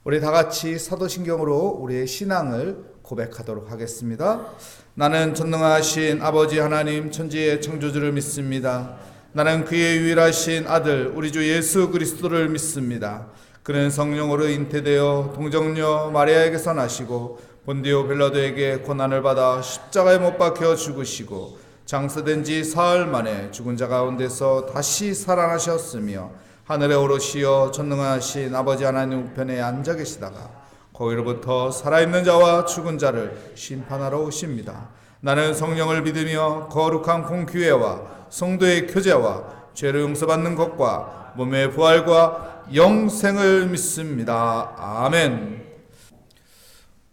우리 다 같이 사도신경으로 우리의 신앙을 고백하도록 하겠습니다. 나는 전능하신 아버지 하나님 천지의 창조주를 믿습니다. 나는 그의 유일하신 아들 우리 주 예수 그리스도를 믿습니다. 그는 성령으로 잉태되어 동정녀 마리아에게서 나시고 본디오 빌라도에게 고난을 받아 십자가에 못 박혀 죽으시고 장사된 지 사흘 만에 죽은 자 가운데서 다시 살아나셨으며 하늘에 오르시어 전능하신 아버지 하나님 우편에 앉아 계시다가 거기로부터 살아있는 자와 죽은 자를 심판하러 오십니다. 나는 성령을 믿으며 거룩한 공교회와 성도의 교제와 죄를 용서받는 것과 몸의 부활과 영생을 믿습니다. 아멘.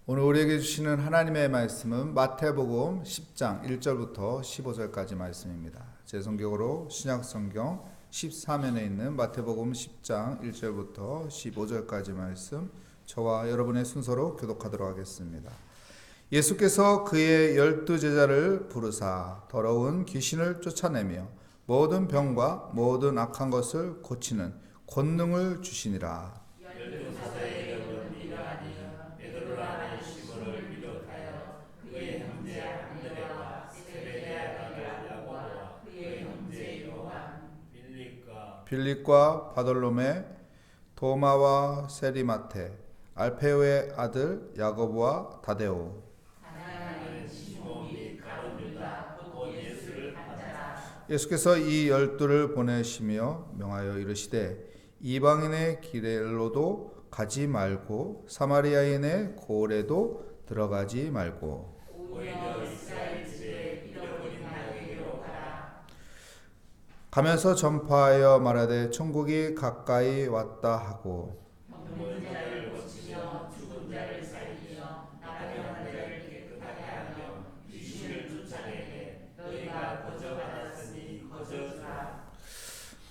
오늘 우리에게 주시는 하나님의 말씀은 마태복음 10장 1절부터 15절까지 말씀입니다. 제 성경으로 신약성경 14면에 있는 마태복음 10장 1절부터 15절까지 말씀, 저와 여러분의 순서로 교독하도록 하겠습니다. 예수께서 그의 12 제자를 부르사 더러운 귀신을 쫓아내며 모든 병과 모든 악한 것을 고치는 권능을 주시니라. 빌립과 바돌로메, 도마와 세리마테, 알페오의 아들 야고보와 다데오. 예수께서 이 12를 보내시며 명하여 이르시되 이방인의 길로도 가지 말고 사마리아인의 고을에도 들어가지 말고 가면서 전파하여 말하되 천국이 가까이 왔다 하고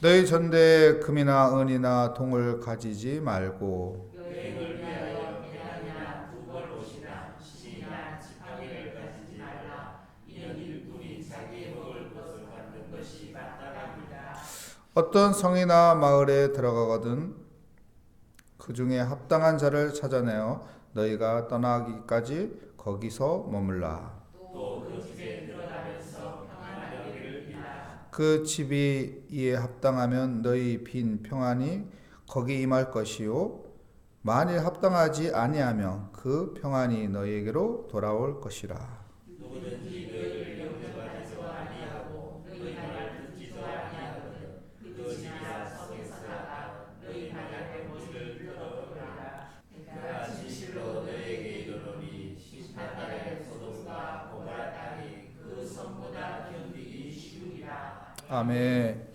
너희 전대에 금이나 은이나 동을 가지지 말고 어떤 성이나 마을에 들어가거든 그 중에 합당한 자를 찾아내어 너희가 떠나기까지 거기서 머물라. 그 집이 이에 합당하면 너희 빈 평안이 거기 임할 것이요 만일 합당하지 아니하면 그 평안이 너희에게로 돌아올 것이라. 아멘.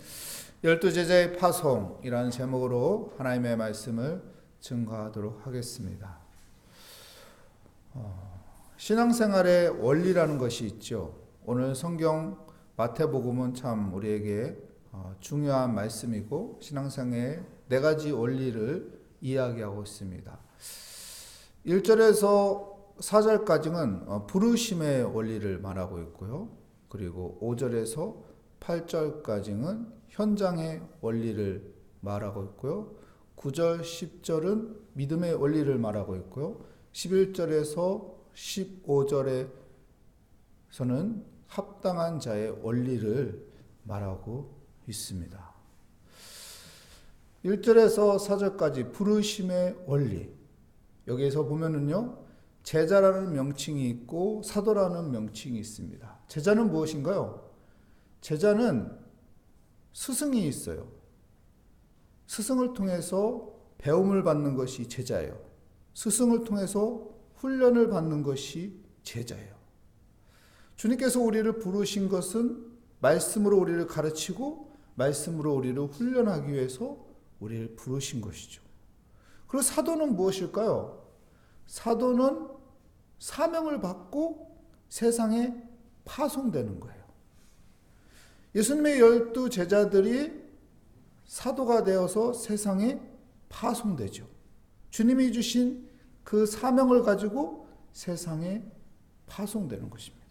12 제자의 파송이라는 제목으로 하나님의 말씀을 증거하도록 하겠습니다. 신앙생활의 원리라는 것이 있죠. 오늘 성경 마태복음은 참 우리에게 중요한 말씀이고 신앙생활의 4가지 원리를 이야기하고 있습니다. 1절에서 4절까지는 부르심의 원리를 말하고 있고요. 그리고 5절에서 8절까지는 현장의 원리를 말하고 있고요. 9절, 10절은 믿음의 원리를 말하고 있고요. 11절에서 15절에서는 합당한 자의 원리를 말하고 있습니다. 1절에서 4절까지 부르심의 원리. 여기에서 보면은요, 제자라는 명칭이 있고 사도라는 명칭이 있습니다. 제자는 무엇인가요? 제자는 스승이 있어요. 스승을 통해서 배움을 받는 것이 제자예요. 스승을 통해서 훈련을 받는 것이 제자예요. 주님께서 우리를 부르신 것은 말씀으로 우리를 가르치고 말씀으로 우리를 훈련하기 위해서 우리를 부르신 것이죠. 그리고 사도는 무엇일까요? 사도는 사명을 받고 세상에 파송되는 거예요. 예수님의 12 제자들이 사도가 되어서 세상에 파송되죠. 주님이 주신 그 사명을 가지고 세상에 파송되는 것입니다.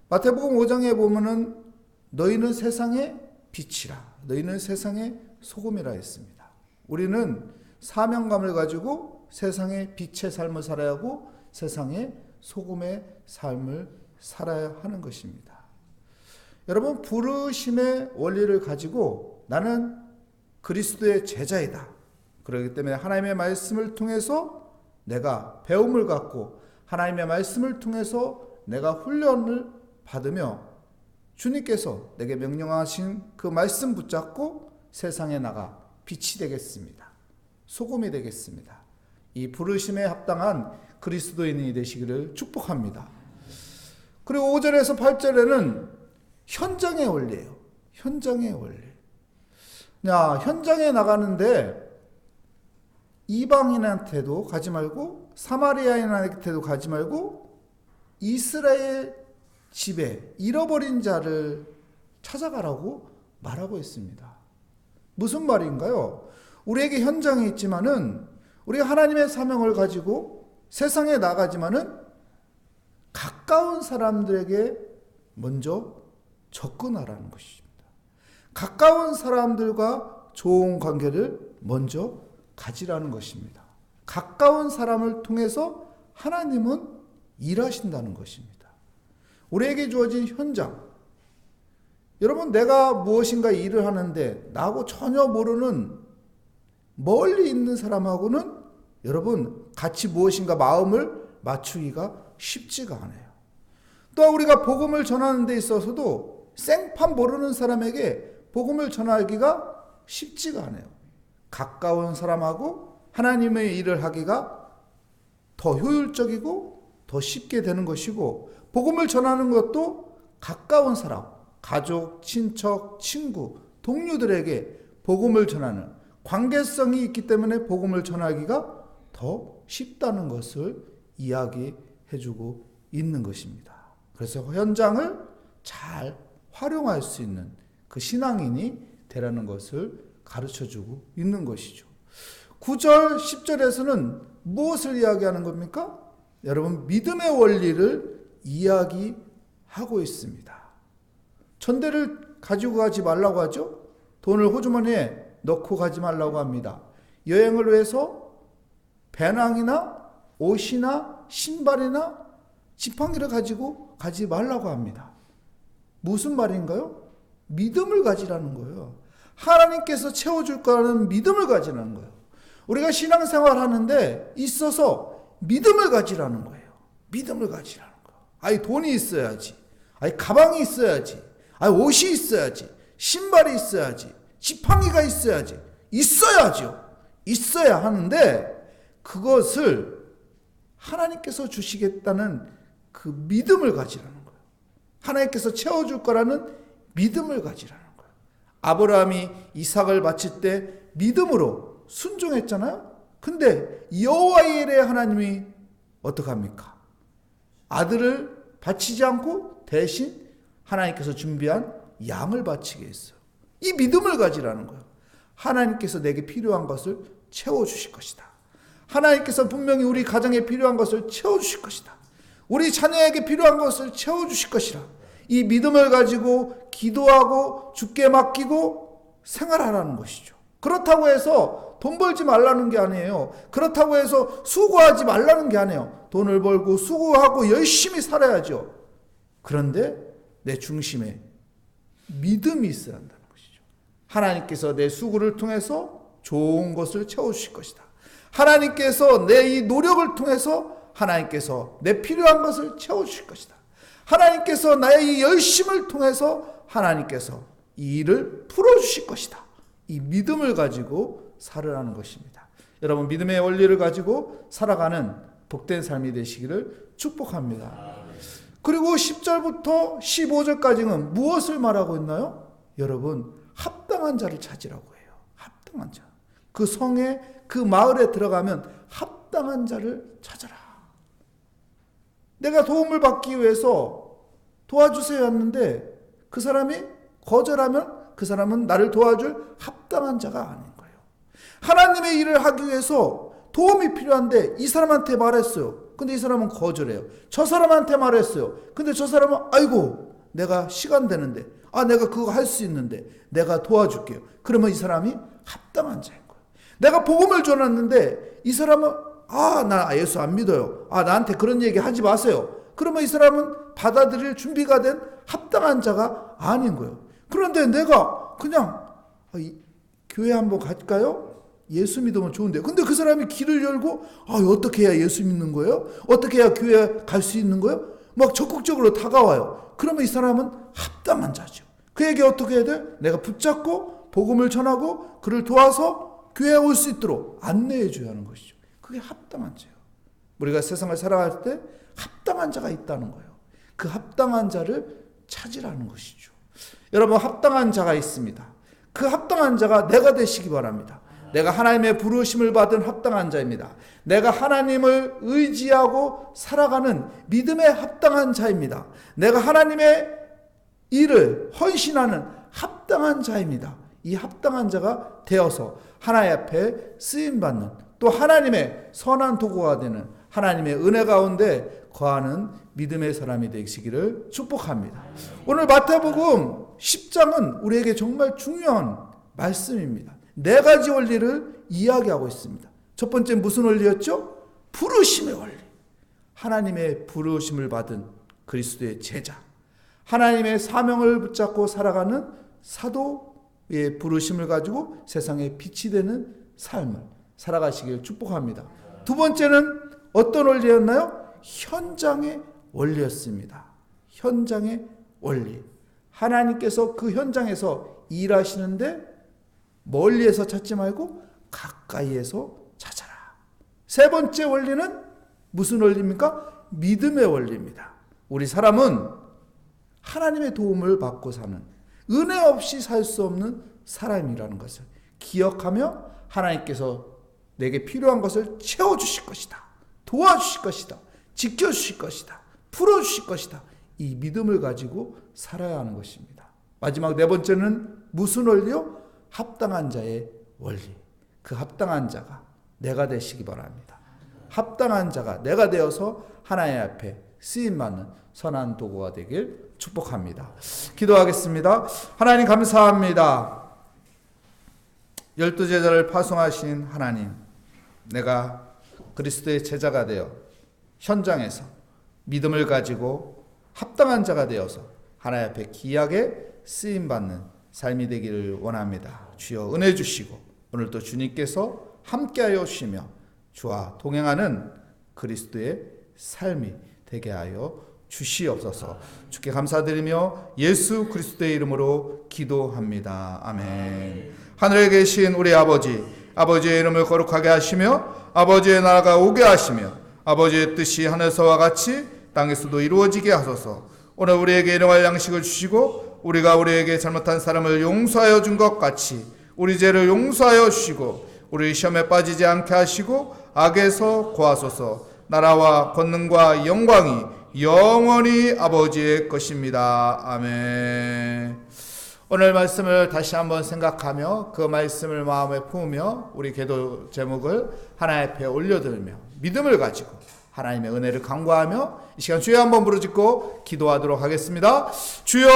마태복음 5장에 보면은 너희는 세상의 빛이라, 너희는 세상의 소금이라 했습니다. 우리는 사명감을 가지고 세상의 빛의 삶을 살아야 하고 세상의 소금의 삶을 살아야 하는 것입니다. 여러분, 부르심의 원리를 가지고 나는 그리스도의 제자이다. 그렇기 때문에 하나님의 말씀을 통해서 내가 배움을 갖고 하나님의 말씀을 통해서 내가 훈련을 받으며 주님께서 내게 명령하신 그 말씀 붙잡고 세상에 나가 빛이 되겠습니다. 소금이 되겠습니다. 이 부르심에 합당한 그리스도인이 되시기를 축복합니다. 그리고 5절에서 8절에는 현장의 원리예요. 현장의 원리. 현장에 나가는데 이방인한테도 가지 말고 사마리아인한테도 가지 말고 이스라엘 집에 잃어버린 자를 찾아가라고 말하고 있습니다. 무슨 말인가요? 우리에게 현장이 있지만은 우리가 하나님의 사명을 가지고 세상에 나가지만은 가까운 사람들에게 먼저 접근하라는 것입니다. 가까운 사람들과 좋은 관계를 먼저 가지라는 것입니다. 가까운 사람을 통해서 하나님은 일하신다는 것입니다. 우리에게 주어진 현장. 여러분, 내가 무엇인가 일을 하는데 나하고 전혀 모르는 멀리 있는 사람하고는 여러분 같이 무엇인가 마음을 맞추기가 쉽지가 않아요. 또 우리가 복음을 전하는 데 있어서도 생판 모르는 사람에게 복음을 전하기가 쉽지가 않아요. 가까운 사람하고 하나님의 일을 하기가 더 효율적이고 더 쉽게 되는 것이고, 복음을 전하는 것도 가까운 사람, 가족, 친척, 친구, 동료들에게 복음을 전하는 관계성이 있기 때문에 복음을 전하기가 더 쉽다는 것을 이야기해주고 있는 것입니다. 그래서 현장을 잘 활용할 수 있는 그 신앙인이 되라는 것을 가르쳐주고 있는 것이죠. 9절, 10절에서는 무엇을 이야기하는 겁니까? 여러분, 믿음의 원리를 이야기하고 있습니다. 천대를 가지고 가지 말라고 하죠. 돈을 호주머니에 넣고 가지 말라고 합니다. 여행을 위해서 배낭이나 옷이나 신발이나 지팡이를 가지고 가지 말라고 합니다. 무슨 말인가요? 믿음을 가지라는 거예요. 하나님께서 채워줄 거라는 믿음을 가지라는 거예요. 우리가 신앙생활 하는데 있어서 믿음을 가지라는 거예요. 믿음을 가지라는 거예요. 돈이 있어야지. 가방이 있어야지. 옷이 있어야지. 신발이 있어야지. 지팡이가 있어야지. 있어야죠. 있어야 하는데 그것을 하나님께서 주시겠다는 그 믿음을 가지라는 거예요. 하나님께서 채워줄 거라는 믿음을 가지라는 거예요. 아브라함이 이삭을 바칠 때 믿음으로 순종했잖아요. 근데 여호와의 일에 하나님이 어떡합니까? 아들을 바치지 않고 대신 하나님께서 준비한 양을 바치게 했어요. 이 믿음을 가지라는 거예요. 하나님께서 내게 필요한 것을 채워주실 것이다. 하나님께서 분명히 우리 가정에 필요한 것을 채워주실 것이다. 우리 자녀에게 필요한 것을 채워주실 것이라. 이 믿음을 가지고 기도하고 주께 맡기고 생활하라는 것이죠. 그렇다고 해서 돈 벌지 말라는 게 아니에요. 그렇다고 해서 수고하지 말라는 게 아니에요. 돈을 벌고 수고하고 열심히 살아야죠. 그런데 내 중심에 믿음이 있어야 한다는 것이죠. 하나님께서 내 수고를 통해서 좋은 것을 채워주실 것이다. 하나님께서 내 이 노력을 통해서 하나님께서 내 필요한 것을 채워주실 것이다. 하나님께서 나의 이 열심을 통해서 하나님께서 이 일을 풀어주실 것이다. 이 믿음을 가지고 살으라는 것입니다. 여러분, 믿음의 원리를 가지고 살아가는 복된 삶이 되시기를 축복합니다. 그리고 10절부터 15절까지는 무엇을 말하고 있나요? 여러분, 합당한 자를 찾으라고 해요. 합당한 자. 그 성에, 그 마을에 들어가면 합당한 자를 찾아라. 내가 도움을 받기 위해서 도와주세요 했는데 그 사람이 거절하면 그 사람은 나를 도와줄 합당한 자가 아닌 거예요. 하나님의 일을 하기 위해서 도움이 필요한데 이 사람한테 말했어요. 근데 이 사람은 거절해요. 저 사람한테 말했어요. 근데 저 사람은 아이고 내가 시간 되는데 내가 그거 할 수 있는데 내가 도와줄게요. 그러면 이 사람이 합당한 자인 거예요. 내가 복음을 전했는데 이 사람은 나 예수 안 믿어요. 나한테 그런 얘기 하지 마세요. 그러면 이 사람은 받아들일 준비가 된 합당한 자가 아닌 거예요. 그런데 내가 그냥 교회 한번 갈까요? 예수 믿으면 좋은데. 근데 그 사람이 길을 열고 어떻게 해야 예수 믿는 거예요? 어떻게 해야 교회 갈 수 있는 거예요? 막 적극적으로 다가와요. 그러면 이 사람은 합당한 자죠. 그에게 어떻게 해야 돼? 내가 붙잡고 복음을 전하고 그를 도와서 교회에 올 수 있도록 안내해 줘야 하는 것이죠. 그게 합당한 자예요. 우리가 세상을 살아갈 때 합당한 자가 있다는 거예요. 그 합당한 자를 찾으라는 것이죠. 여러분, 합당한 자가 있습니다. 그 합당한 자가 내가 되시기 바랍니다. 내가 하나님의 부르심을 받은 합당한 자입니다. 내가 하나님을 의지하고 살아가는 믿음의 합당한 자입니다. 내가 하나님의 일을 헌신하는 합당한 자입니다. 이 합당한 자가 되어서 하나님 앞에 쓰임받는, 또 하나님의 선한 도구가 되는, 하나님의 은혜 가운데 거하는 믿음의 사람이 되시기를 축복합니다. 오늘 마태복음 10장은 우리에게 정말 중요한 말씀입니다. 네 가지 원리를 이야기하고 있습니다. 첫 번째 무슨 원리였죠? 부르심의 원리. 하나님의 부르심을 받은 그리스도의 제자, 하나님의 사명을 붙잡고 살아가는 사도의 부르심을 가지고 세상에 빛이 되는 삶을 살아가시길 축복합니다. 두 번째는 어떤 원리였나요? 현장의 원리였습니다. 현장의 원리. 하나님께서 그 현장에서 일하시는데 멀리에서 찾지 말고 가까이에서 찾아라. 세 번째 원리는 무슨 원리입니까? 믿음의 원리입니다. 우리 사람은 하나님의 도움을 받고 사는, 은혜 없이 살 수 없는 사람이라는 것을 기억하며 하나님께서 내게 필요한 것을 채워주실 것이다, 도와주실 것이다, 지켜주실 것이다, 풀어주실 것이다, 이 믿음을 가지고 살아야 하는 것입니다. 마지막 네 번째는 무슨 원리요? 합당한 자의 원리. 그 합당한 자가 내가 되시기 바랍니다. 합당한 자가 내가 되어서 하나님 앞에 쓰임받는 선한 도구가 되길 축복합니다. 기도하겠습니다. 하나님 감사합니다. 12제자를 파송하신 하나님, 내가 그리스도의 제자가 되어 현장에서 믿음을 가지고 합당한 자가 되어서 하나님 앞에 귀하게 쓰임받는 삶이 되기를 원합니다. 주여 은혜 주시고 오늘도 주님께서 함께하여 주시며 주와 동행하는 그리스도의 삶이 되게 하여 주시옵소서. 주께 감사드리며 예수 그리스도의 이름으로 기도합니다. 아멘. 하늘에 계신 우리 아버지, 아버지의 이름을 거룩하게 하시며 아버지의 나라가 오게 하시며 아버지의 뜻이 하늘에서와 같이 땅에서도 이루어지게 하소서. 오늘 우리에게 일용할 양식을 주시고 우리가 우리에게 잘못한 사람을 용서하여 준 것 같이 우리 죄를 용서하여 주시고 우리 시험에 빠지지 않게 하시고 악에서 구하소서. 나라와 권능과 영광이 영원히 아버지의 것입니다. 아멘. 오늘 말씀을 다시 한번 생각하며 그 말씀을 마음에 품으며 우리 기도 제목을 하나님 앞에 올려드리며 믿음을 가지고 하나님의 은혜를 간구하며 이 시간 주여 한번 부르짖고 기도하도록 하겠습니다. 주여!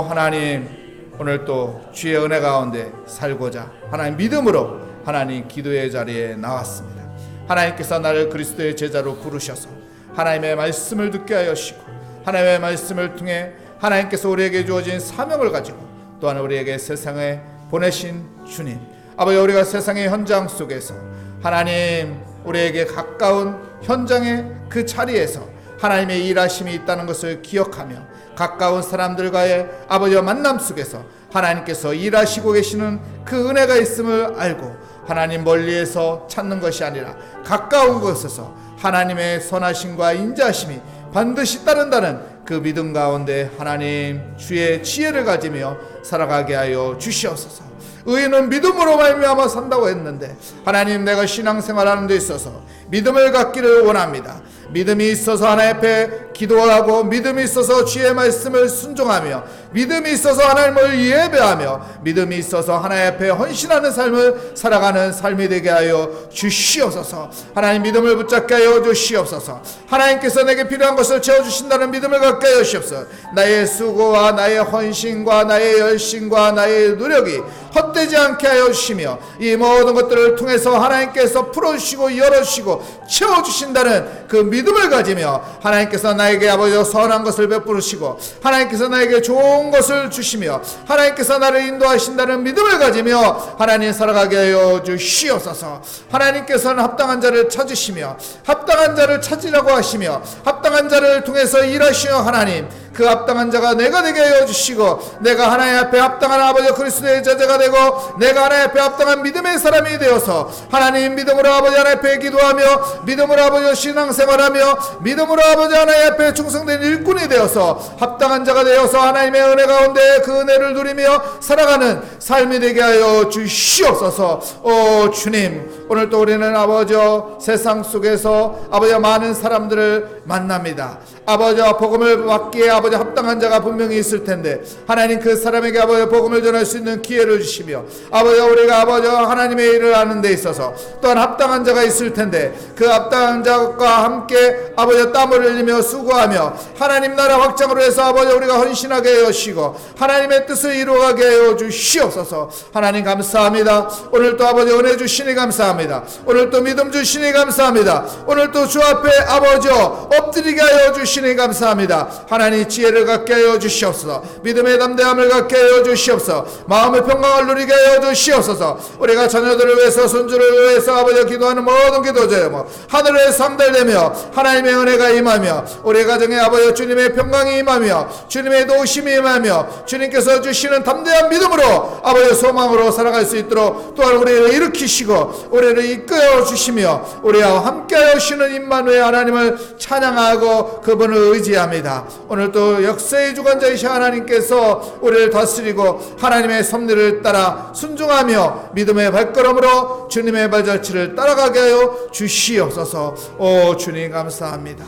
하나님, 오늘 또 주의 은혜 가운데 살고자 하나님 믿음으로 하나님 기도의 자리에 나왔습니다. 하나님께서 나를 그리스도의 제자로 부르셔서 하나님의 말씀을 듣게 하시고 하나님의 말씀을 통해 하나님께서 우리에게 주어진 사명을 가지고 또한 우리에게 세상에 보내신 주님, 아버지, 우리가 세상의 현장 속에서 하나님 우리에게 가까운 현장의 그 자리에서 하나님의 일하심이 있다는 것을 기억하며 가까운 사람들과의 아버지와 만남 속에서 하나님께서 일하시고 계시는 그 은혜가 있음을 알고 하나님 멀리에서 찾는 것이 아니라 가까운 곳에서 하나님의 선하심과 인자하심이 반드시 따른다는 그 믿음 가운데 하나님 주의 지혜를 가지며 살아가게 하여 주시옵소서. 의인은 믿음으로 말미암아 산다고 했는데 하나님, 내가 신앙생활하는 데 있어서 믿음을 갖기를 원합니다. 믿음이 있어서 하나님 앞에 기도하고 믿음이 있어서 주의 말씀을 순종하며 믿음이 있어서 하나님을 예배하며 믿음이 있어서 하나님 앞에 헌신하는 삶을 살아가는 삶이 되게 하여 주시옵소서. 하나님 믿음을 붙잡게 하여 주시옵소서. 하나님께서 내게 필요한 것을 채워주신다는 믿음을 갖게 하여 주시옵소서. 나의 수고와 나의 헌신과 나의 열심과 나의 노력이 헛되지 않게 하여 주시며 이 모든 것들을 통해서 하나님께서 풀어주시고 열어주시고 채워주신다는 그 믿음을 가지며 하나님께서 나에게 아버지 선한 것을 베푸시고 하나님께서 나에게 좋은 것을 주시며 하나님께서 나를 인도하신다는 믿음을 가지며 하나님 살아가게 하여 주시옵소서. 하나님께서는 합당한 자를 찾으시며 합당한 자를 찾으라고 하시며 합당한 자를 통해서 일하시며 하나님 그 합당한 자가 내가 되게 하여 주시고 내가 하나님 앞에 합당한 아버지 그리스도의 제자가 되고 내가 하나님 앞에 합당한 믿음의 사람이 되어서 하나님 믿음으로 아버지 하나님 앞에 기도하며 믿음으로 아버지 신앙생활하며 믿음으로 아버지 하나님 앞에 충성된 일꾼이 되어서 합당한 자가 되어서 하나님의 은혜 가운데 그 은혜를 누리며 살아가는 삶이 되게 하여 주시옵소서. 오 주님, 오늘 또 우리는 아버지 세상 속에서 아버지 많은 사람들을 만납니다. 아버지 복음을 받기에 아버지 합당한 자가 분명히 있을 텐데 하나님 그 사람에게 아버지 복음을 전할 수 있는 기회를 주시며 아버지 우리가 아버지 하나님의 일을 하는 데 있어서 또한 합당한 자가 있을 텐데 그 합당한 자가 함께 아버지 땀을 흘리며 수고하며 하나님 나라 확장으로 해서 아버지 우리가 헌신하게 하여 주시고 하나님의 뜻을 이루어가게 하여 주시옵소서. 하나님 감사합니다. 오늘 또 아버지 은혜 주시니 감사합니다. 오늘 또 믿음 주시니 감사합니다. 오늘 또 주 앞에 아버지 엎드리게 하여 주시니 감사합니다. 하나님 지혜를 갖게 하여 주시옵소서. 믿음의 담대함을 갖게 하여 주시옵소서. 마음의 평강을 누리게 하여 주시옵소서. 우리가 자녀들을 위해서 손주를 위해서 아버지 기도하는 모든 기도자여 하늘에 상달되며 하나님의 은혜가 임하며 우리 가정에 아버지 주님의 평강이 임하며 주님의 도우심이 임하며 주님께서 주시는 담대한 믿음으로 아버지 소망으로 살아갈 수 있도록 또한 우리를 일으키시고 우리를 이끌어 주시며 우리와 함께하여 주시는 임마누엘 하나님을 찬양하고 그분을 의지합니다. 오늘 또 역사의 주관자이신 하나님께서 우리를 다스리고 하나님의 섭리를 따라 순종하며 믿음의 발걸음으로 주님의 발자취를 따라가게 하여 주시옵소서. 오 주님 감사합니다.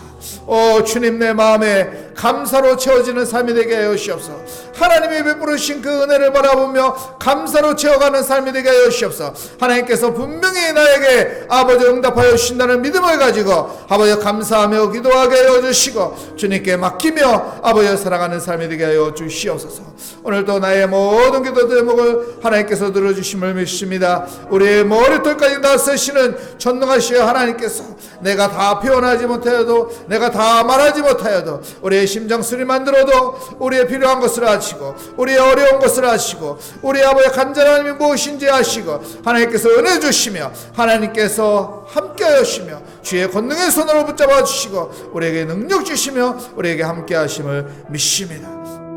오 주님 내 마음에 감사로 채워지는 삶이 되게 하여 주시옵소서. 하나님이 베푸신 그 은혜를 바라보며 감사로 채워가는 삶이 되게 하여 주시옵소서. 하나님께서 분명히 나에게 아버지 응답하여 주신다는 믿음을 가지고 아버지 감사하며 기도하게 하여 주시고 주님께 맡기며 아버지 살아가는 삶이 되게 하여 주시옵소서. 오늘도 나의 모든 기도 제목을 하나님께서 들어주심을 믿습니다. 우리의 머리털까지 다 쓰시는 전능하신 하나님께서 내가 다 표현하지 못하여도 내가 다 말하지 못하여도 우리의 심장 소리만 들어도 우리의 필요한 것을 아시고 우리의 어려운 것을 아시고 우리 아버지의 간절함이 무엇인지 아시고 하나님께서 은혜 주시며 하나님께서 함께하여 주시며 주의 권능의 손으로 붙잡아 주시고 우리에게 능력 주시며 우리에게 함께 하심을 믿습니다.